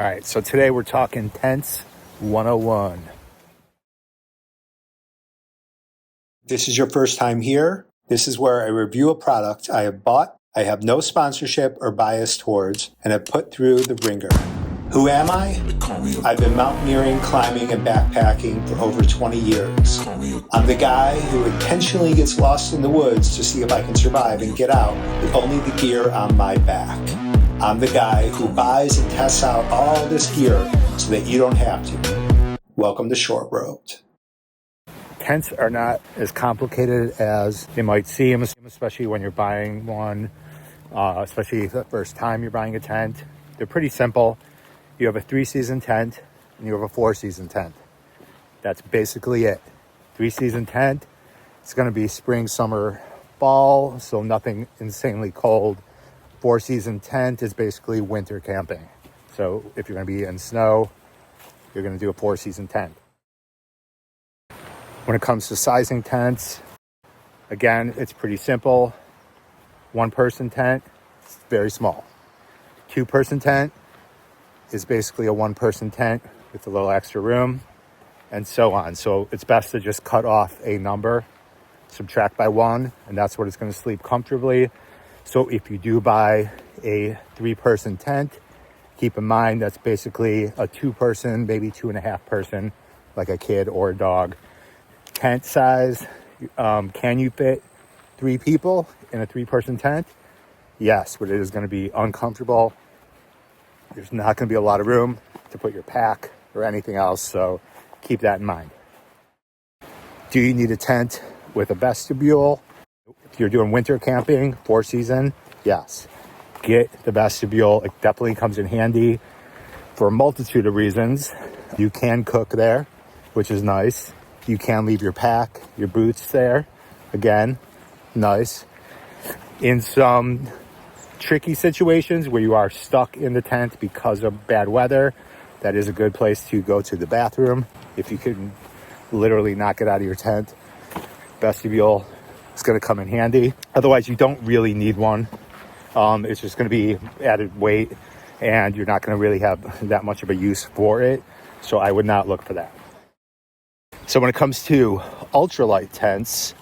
All right, so today we're talking Tents 101. This is your first time here. This is where I review a product I have bought, I have no sponsorship or bias towards, and have put through the ringer. Who am I? I've been mountaineering, climbing, and backpacking for over 20 years. I'm the guy who intentionally gets lost in the woods to see if I can survive and get out with only the gear on my back. I'm the guy who buys and tests out all this gear so that you don't have to. Welcome to Short Road. Tents are not as complicated as they might seem, especially when you're buying one, especially the first time you're buying a tent. They're pretty simple. You have a 3-season tent and you have a 4-season tent. That's basically it. 3-season tent, it's going to be spring, summer, fall, so nothing insanely cold. 4-season tent is basically winter camping. So if you're going to be in snow, you're going to do a 4-season tent. When it comes to sizing tents, again, it's pretty simple. 1-person tent, it's very small. 2-person tent is basically a 1-person tent with a little extra room, and so on. So it's best to just cut off a number, subtract by 1, and that's what it's going to sleep comfortably. So if you do buy a 3-person tent, keep in mind that's basically a 2-person, maybe 2.5-person, like a kid or a dog. Tent size, can you fit 3 people in a 3-person tent? Yes, but it is going to be uncomfortable. There's not going to be a lot of room to put your pack or anything else, so keep that in mind. Do you need a tent with a vestibule? If you're doing winter camping, 4-season, yes. Get the vestibule. It definitely comes in handy for a multitude of reasons. You can cook there, which is nice. You can leave your pack, your boots there. Again, nice. In some tricky situations where you are stuck in the tent because of bad weather, that is a good place to go to the bathroom. If you can literally not get out of your tent, vestibule is going to come in handy. Otherwise, you don't really need one. It's just going to be added weight, and you're not going to really have that much of a use for it. So I would not look for that. So when it comes to ultralight tents,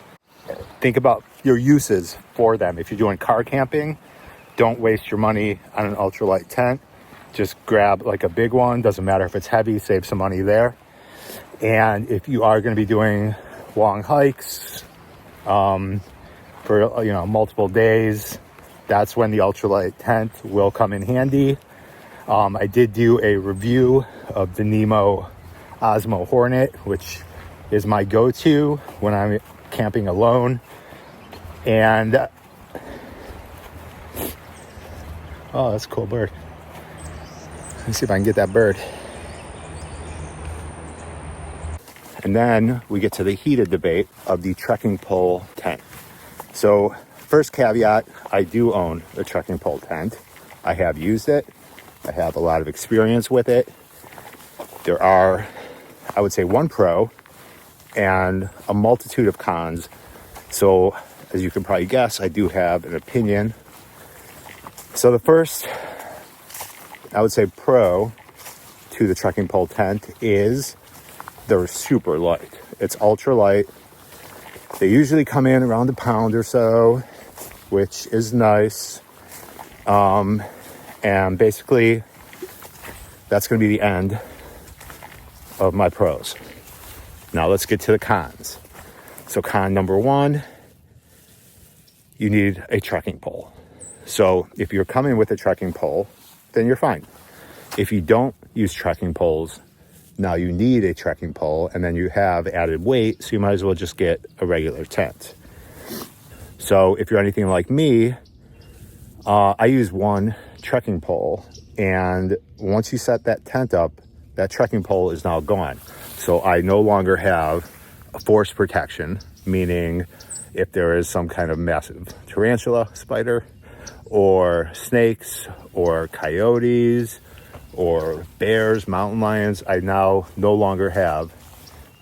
think about your uses for them. If you're doing car camping, don't waste your money on an ultralight tent. Just grab like a big one. Doesn't matter if it's heavy, save some money there. And if you are going to be doing long hikes for multiple days, that's when the ultralight tent will come in handy. I did do a review of the Nemo Osmo Hornet, which is my go-to when I'm camping alone. And oh, that's a cool bird. Let's see if I can get that bird. And then we get to the heated debate of the trekking pole tent. So first caveat, I do own a trekking pole tent. I have used it. I have a lot of experience with it. There are, I would say, 1 pro and a multitude of cons. So as you can probably guess, I do have an opinion. So the first, I would say, pro to the trekking pole tent is they're super light. It's ultra light. They usually come in around a pound or so, which is nice. And basically, that's going to be the end of my pros. Now let's get to the cons. So con number 1, you need a trekking pole. So if you're coming with a trekking pole, then you're fine. If you don't use trekking poles, now you need a trekking pole, and then you have added weight, so you might as well just get a regular tent. So if you're anything like me, I use 1 trekking pole, and once you set that tent up, that trekking pole is now gone. So I no longer have a force protection, meaning if there is some kind of massive tarantula spider or snakes or coyotes or bears, mountain lions, I now no longer have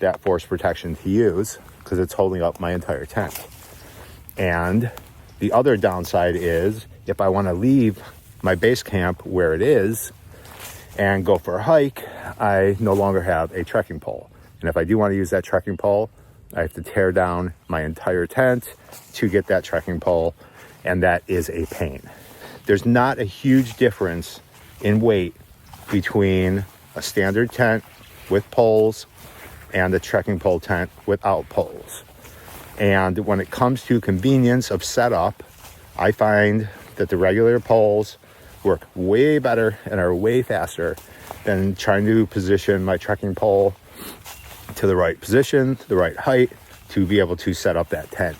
that force protection to use because it's holding up my entire tent. And the other downside is if I want to leave my base camp where it is and go for a hike, I no longer have a trekking pole. And if I do want to use that trekking pole, I have to tear down my entire tent to get that trekking pole, and that is a pain. There's not a huge difference in weight between a standard tent with poles and a trekking pole tent without poles. And when it comes to convenience of setup, I find that the regular poles work way better and are way faster than trying to position my trekking pole to the right position, the right height, to be able to set up that tent.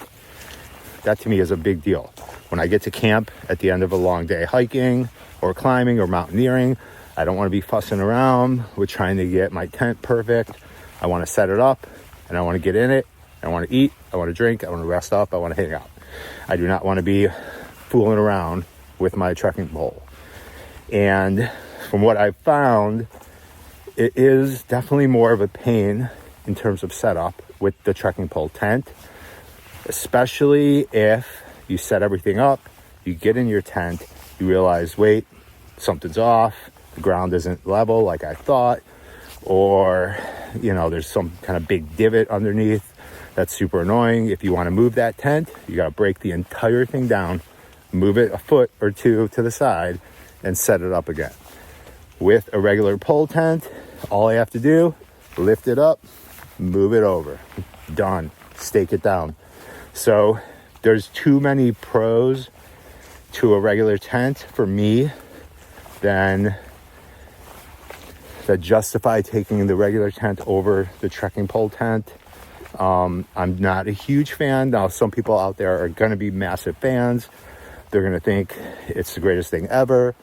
That to me is a big deal. When I get to camp at the end of a long day hiking or climbing or mountaineering, I don't want to be fussing around with trying to get my tent perfect. I want to set it up and I want to get in it. I want to eat, I want to drink, I want to rest up, I want to hang out. I do not want to be fooling around with my trekking pole. And from what I've found, it is definitely more of a pain in terms of setup with the trekking pole tent, especially if you set everything up, you get in your tent, you realize, wait, something's off, the ground isn't level like I thought, or, there's some kind of big divot underneath. That's super annoying. If you want to move that tent, you got to break the entire thing down, move it a foot or two to the side, and set it up again. With a regular pole tent, all I have to do, lift it up, move it over. Done. Stake it down. So there's too many pros to a regular tent for me that justify taking the regular tent over the trekking pole tent. I'm not a huge fan. Now, some people out there are going to be massive fans. They're going to think it's the greatest thing ever.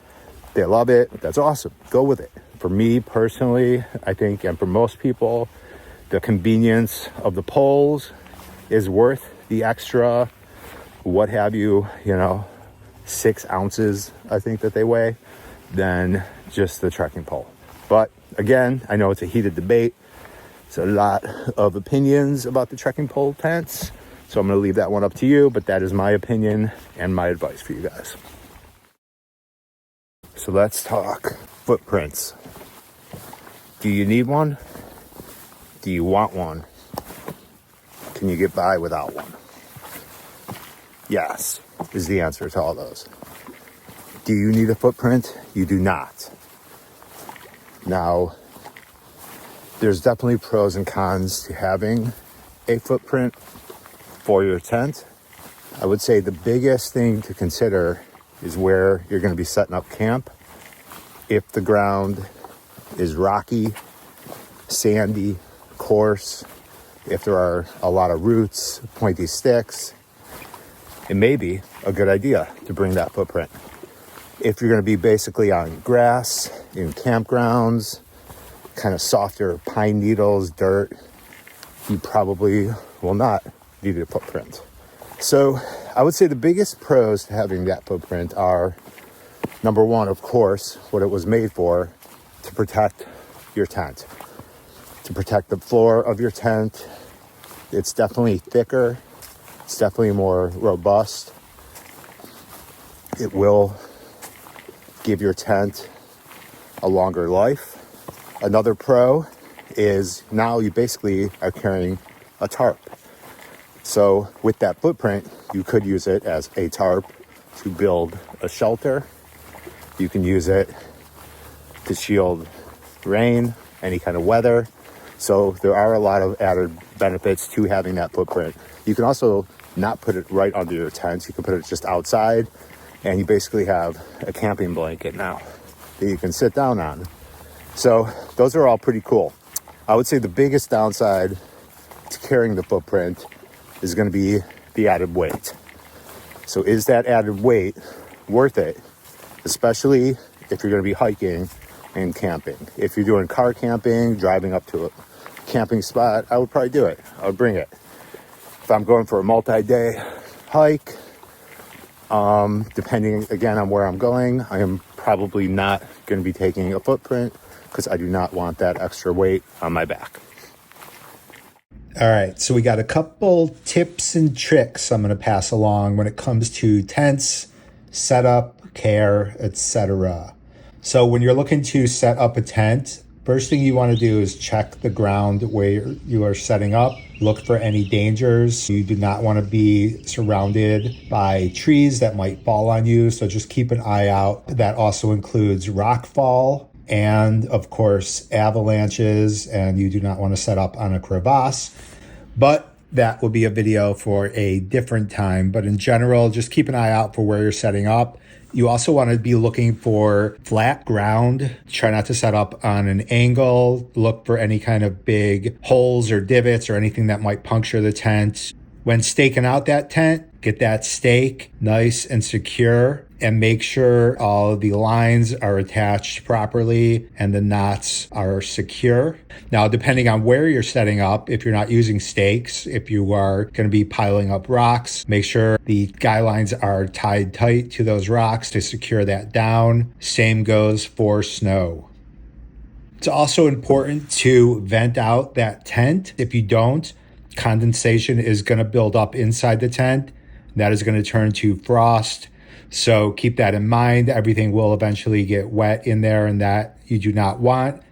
They love it. That's awesome. Go with it. For me personally, I think, and for most people, the convenience of the poles is worth the extra, what have you, 6 ounces, I think that they weigh, than just the trekking pole. But again, I know it's a heated debate. It's a lot of opinions about the trekking pole tents, so I'm going to leave that one up to you, but that is my opinion and my advice for you guys. So let's talk footprints. Do you need one? Do you want one? Can you get by without one? Yes, is the answer to all those. Do you need a footprint? You do not. Now, there's definitely pros and cons to having a footprint for your tent. I would say the biggest thing to consider is where you're going to be setting up camp. If the ground is rocky, sandy, coarse, if there are a lot of roots, pointy sticks, it may be a good idea to bring that footprint. If you're going to be basically on grass, in campgrounds, kind of softer pine needles, dirt, you probably will not need a footprint. So I would say the biggest pros to having that footprint are, number one, of course, what it was made for, to protect your tent, to protect the floor of your tent. It's definitely thicker. It's definitely more robust. It will give your tent a longer life. Another pro is now you basically are carrying a tarp. So with that footprint, you could use it as a tarp to build a shelter. You can use it to shield rain, any kind of weather. So there are a lot of added benefits to having that footprint. You can also not put it right under your tent. You can put it just outside, and you basically have a camping blanket now that you can sit down on. So those are all pretty cool. I would say the biggest downside to carrying the footprint is going to be the added weight. So is that added weight worth it? Especially if you're going to be hiking and camping. If you're doing car camping, driving up to a camping spot, I would probably do it. I would bring it. If I'm going for a multi-day hike, depending again on where I'm going, I am probably not going to be taking a footprint because I do not want that extra weight on my back. All right, so we got a couple tips and tricks I'm going to pass along when it comes to tents, setup, care, etc. So when you're looking to set up a tent, first thing you want to do is check the ground where you are setting up. Look for any dangers. You do not want to be surrounded by trees that might fall on you, so just keep an eye out. That also includes rock fall and, of course, avalanches, and you do not want to set up on a crevasse. But that will be a video for a different time. But in general, just keep an eye out for where you're setting up. You also want to be looking for flat ground. Try not to set up on an angle. Look for any kind of big holes or divots or anything that might puncture the tent. When staking out that tent, get that stake nice and secure, and make sure all of the lines are attached properly and the knots are secure. Now, depending on where you're setting up, if you're not using stakes, if you are going to be piling up rocks, make sure the guy lines are tied tight to those rocks to secure that down. Same goes for snow. It's also important to vent out that tent. If you don't, condensation is going to build up inside the tent. That is going to turn to frost. So keep that in mind. Everything will eventually get wet in there, and that you do not want.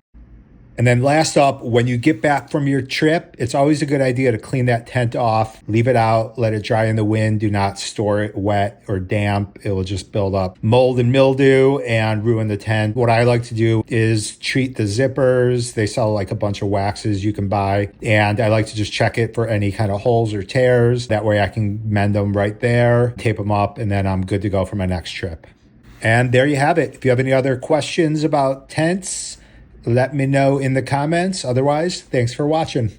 And then last up, when you get back from your trip, it's always a good idea to clean that tent off, leave it out, let it dry in the wind. Do not store it wet or damp. It will just build up mold and mildew and ruin the tent. What I like to do is treat the zippers. They sell like a bunch of waxes you can buy. And I like to just check it for any kind of holes or tears. That way I can mend them right there, tape them up, and then I'm good to go for my next trip. And there you have it. If you have any other questions about tents, let me know in the comments. Otherwise, thanks for watching.